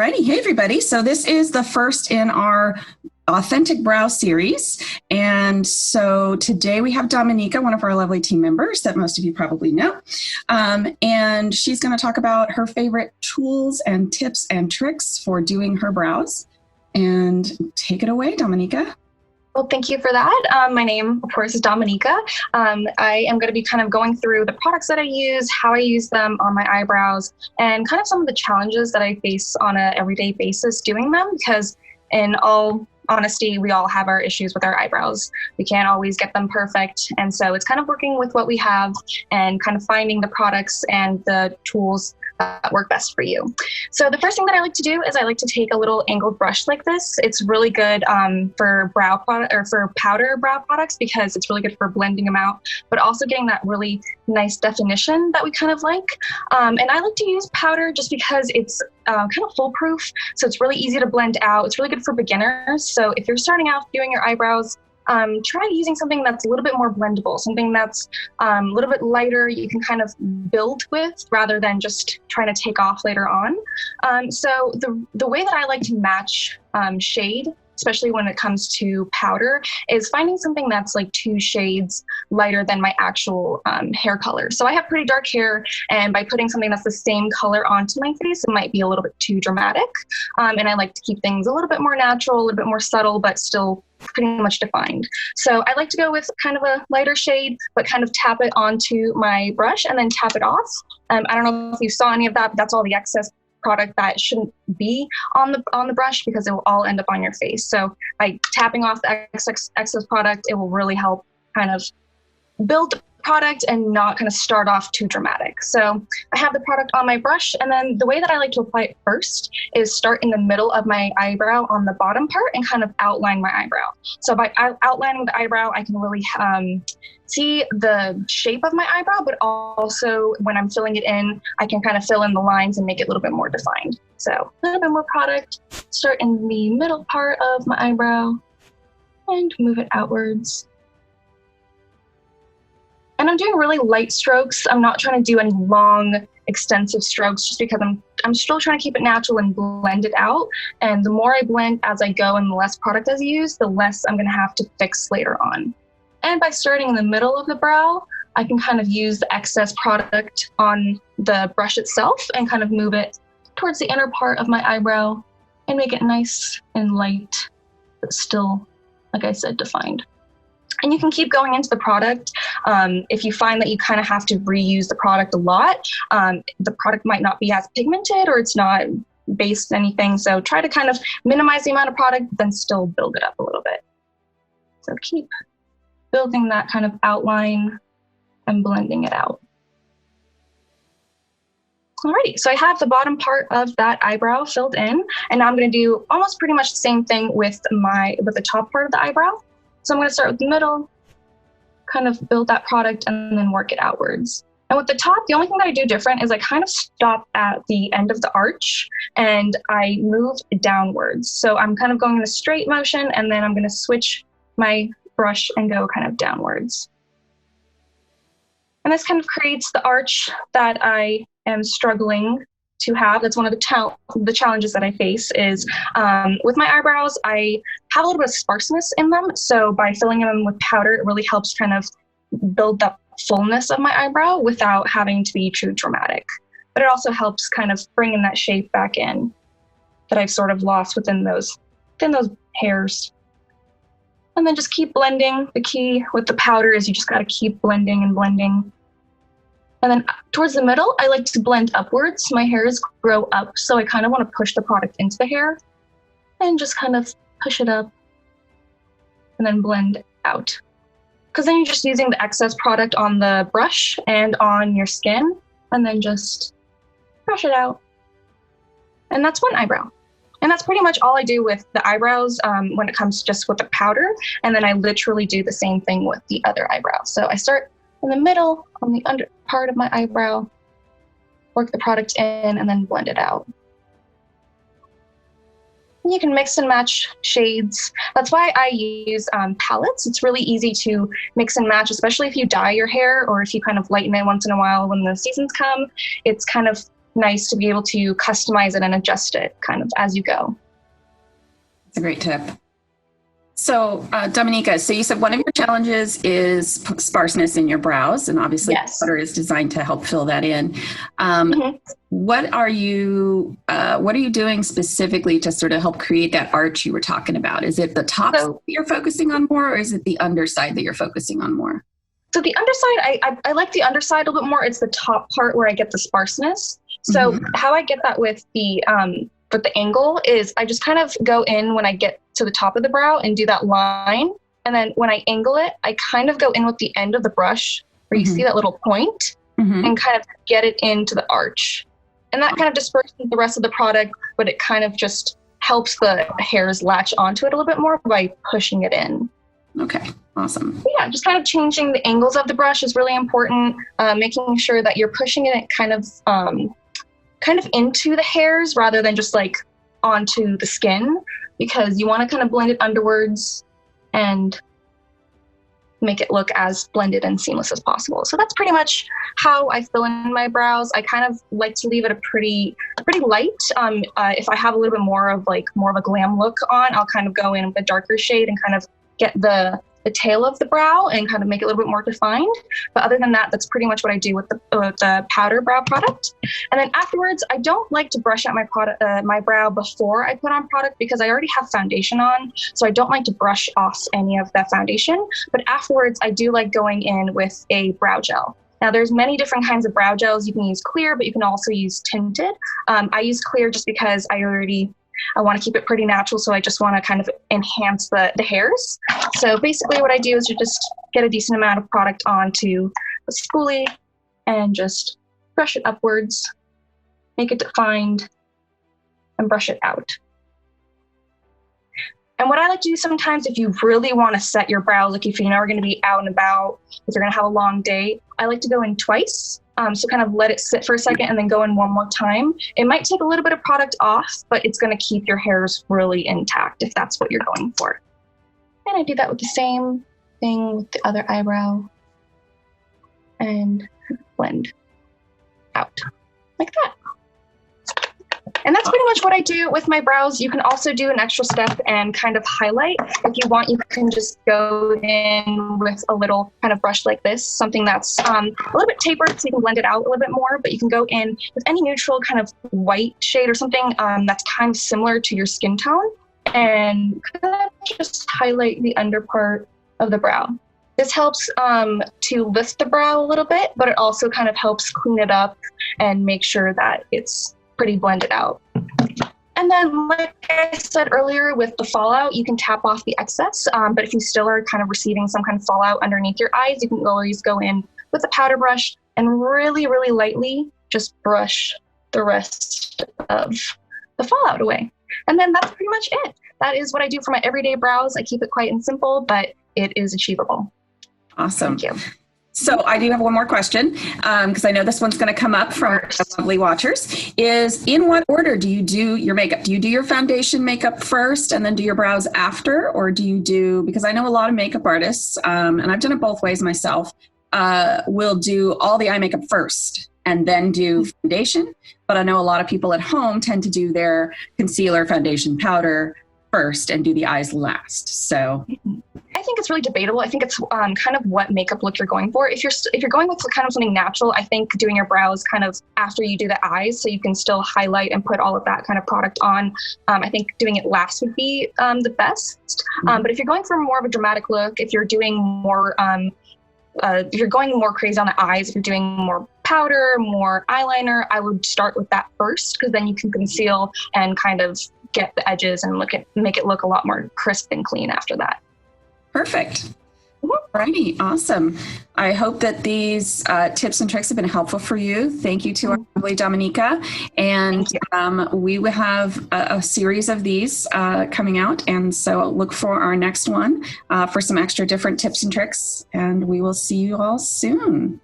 righty. Hey, everybody. So this is the first in our Authentic Brow series. And so today we have Dominika, one of our lovely team members that most of you probably know. And she's going to talk about her favorite tools and tips and tricks for doing her brows. And take it away, Dominika. Well, thank you for that. My name, of course, is Dominika. I am going to be kind of going through the products that I use, how I use them on my eyebrows, and kind of some of the challenges that I face on an everyday basis doing them, because in all honesty, we all have our issues with our eyebrows. We can't always get them perfect. And so it's kind of working with what we have and kind of finding the products and the tools that work best for you. So the first thing that I like to do is I like to take a little angled brush like this. It's really good for brow product or for powder brow products because it's really good for blending them out, but also getting that really nice definition that we kind of like. And I like to use powder just because it's kind of foolproof. So it's really easy to blend out. It's really good for beginners. So if you're starting out doing your eyebrows, try using something that's a little bit more blendable, something that's a little bit lighter you can kind of build with rather than just trying to take off later on. So the way that I like to match shade, especially when it comes to powder, is finding something that's like 2 shades lighter than my actual hair color. So I have pretty dark hair, and by putting something that's the same color onto my face, it might be a little bit too dramatic. And I like to keep things a little bit more natural, a little bit more subtle, but still pretty much defined. So I like to go with kind of a lighter shade, but kind of tap it onto my brush and then tap it off. I don't know if you saw any of that, but that's all the excess product that shouldn't be on the brush because it will all end up on your face. So by tapping off the excess product, it will really help kind of build the product and not kind of start off too dramatic. So I have the product on my brush, and then the way that I like to apply it first is start in the middle of my eyebrow on the bottom part and kind of outline my eyebrow. So by outlining the eyebrow, I can really see the shape of my eyebrow, but also when I'm filling it in, I can kind of fill in the lines and make it a little bit more defined. So a little bit more product, start in the middle part of my eyebrow and move it outwards. And I'm doing really light strokes. I'm not trying to do any long, extensive strokes just because I'm still trying to keep it natural and blend it out. And the more I blend as I go and the less product I use, the less I'm going to have to fix later on. And by starting in the middle of the brow, I can kind of use the excess product on the brush itself and kind of move it towards the inner part of my eyebrow and make it nice and light, but still, like I said, defined. And you can keep going into the product. If you find that you kind of have to reuse the product a lot, the product might not be as pigmented or it's not based on anything. So try to kind of minimize the amount of product, but then still build it up a little bit. So keep building that kind of outline and blending it out. Alrighty, so I have the bottom part of that eyebrow filled in, and now I'm going to do almost pretty much the same thing with the top part of the eyebrow. So I'm going to start with the middle, kind of build that product, and then work it outwards. And with the top, the only thing that I do different is I kind of stop at the end of the arch and I move downwards. So I'm kind of going in a straight motion, and then I'm going to switch my brush and go kind of downwards. And this kind of creates the arch that I am struggling to have. That's one of the challenges that I face is with my eyebrows, I have a little bit of sparseness in them. So by filling them with powder, it really helps kind of build that fullness of my eyebrow without having to be too dramatic. But it also helps kind of bring in that shape back in that I've sort of lost within those hairs. And then just keep blending. The key with the powder is you just got to keep blending and blending. And then towards the middle, I like to blend upwards. My hairs grow up, so I kind of want to push the product into the hair and just kind of push it up and then blend out. Because then you're just using the excess product on the brush and on your skin, and then just brush it out. And that's one eyebrow. And that's pretty much all I do with the eyebrows when it comes just with the powder. And then I literally do the same thing with the other eyebrow. So I start in the middle on the under part of my eyebrow, work the product in, and then blend it out. And you can mix and match shades. That's why I use palettes. It's really easy to mix and match, especially if you dye your hair or if you kind of lighten it once in a while when the seasons come. It's kind of nice to be able to customize it and adjust it kind of as you go. That's a great tip. So, Dominika, so you said one of your challenges is sparseness in your brows, and obviously Yes. powder is designed to help fill that in. Mm-hmm. What are you doing specifically to sort of help create that arch you were talking about? Is it the top that you're focusing on more, or is it the underside that you're focusing on more? So the underside, I like the underside a little bit more. It's the top part where I get the sparseness. So how I get that with the angle is I just kind of go in when I get to the top of the brow and do that line. And then when I angle it, I kind of go in with the end of the brush where you see that little point and kind of get it into the arch. And that kind of disperses the rest of the product, but it kind of just helps the hairs latch onto it a little bit more by pushing it in. Okay, awesome. Yeah, just kind of changing the angles of the brush is really important. Making sure that you're pushing it kind of into the hairs rather than just like onto the skin, because you want to kind of blend it underwards and make it look as blended and seamless as possible. So that's pretty much how I fill in my brows. I kind of like to leave it a pretty light. If I have a little bit more of a glam look on, I'll kind of go in with a darker shade and kind of get the tail of the brow and kind of make it a little bit more defined. But other than that, that's pretty much what I do with the powder brow product. And then afterwards, I don't like to brush out my brow before I put on product because I already have foundation on. So I don't like to brush off any of that foundation. But afterwards, I do like going in with a brow gel. Now, there's many different kinds of brow gels. You can use clear, but you can also use tinted. I use clear just because I want to keep it pretty natural, so I just want to kind of enhance the hairs. So basically what I do is you just get a decent amount of product onto the spoolie and just brush it upwards, make it defined, and brush it out. And what I like to do sometimes, if you really want to set your brows, like if you know you're going to be out and about, if you're going to have a long day, I like to go in twice. So kind of let it sit for a second and then go in one more time. It might take a little bit of product off, but it's going to keep your hairs really intact if that's what you're going for. And I do that with the same thing with the other eyebrow and blend out like that. And that's pretty much what I do with my brows. You can also do an extra step and kind of highlight. If you want, you can just go in with a little kind of brush like this, something that's a little bit tapered so you can blend it out a little bit more, but you can go in with any neutral kind of white shade or something that's kind of similar to your skin tone and kind of just highlight the under part of the brow. This helps to lift the brow a little bit, but it also kind of helps clean it up and make sure that it's pretty blended out. And then, like I said earlier, with the fallout, you can tap off the excess. But if you still are kind of receiving some kind of fallout underneath your eyes, you can always go in with a powder brush and really, really lightly just brush the rest of the fallout away. And then that's pretty much it. That is what I do for my everyday brows. I keep it quite and simple, but it is achievable. Awesome. Thank you. So I do have one more question because I know this one's going to come up from our lovely watchers. Is in what order do you do your makeup? Do you do your foundation makeup first and then do your brows after? Or do you do, because I know a lot of makeup artists, and I've done it both ways myself, will do all the eye makeup first and then do foundation. But I know a lot of people at home tend to do their concealer, foundation, powder first and do the eyes last. So I think it's really debatable. I think it's kind of what makeup look you're going for. If you're going with kind of something natural, I think doing your brows kind of after you do the eyes, so you can still highlight and put all of that kind of product on. I think doing it last would be the best. But if you're going for more of a dramatic look, if you're doing more, if you're going more crazy on the eyes, if you're doing more powder, more eyeliner, I would start with that first, because then you can conceal and kind of get the edges and make it look a lot more crisp and clean after that. Perfect. Alrighty, awesome. I hope that these tips and tricks have been helpful for you. Thank you to our lovely Dominika. And we will have a series of these coming out. And so look for our next one for some extra different tips and tricks. And we will see you all soon.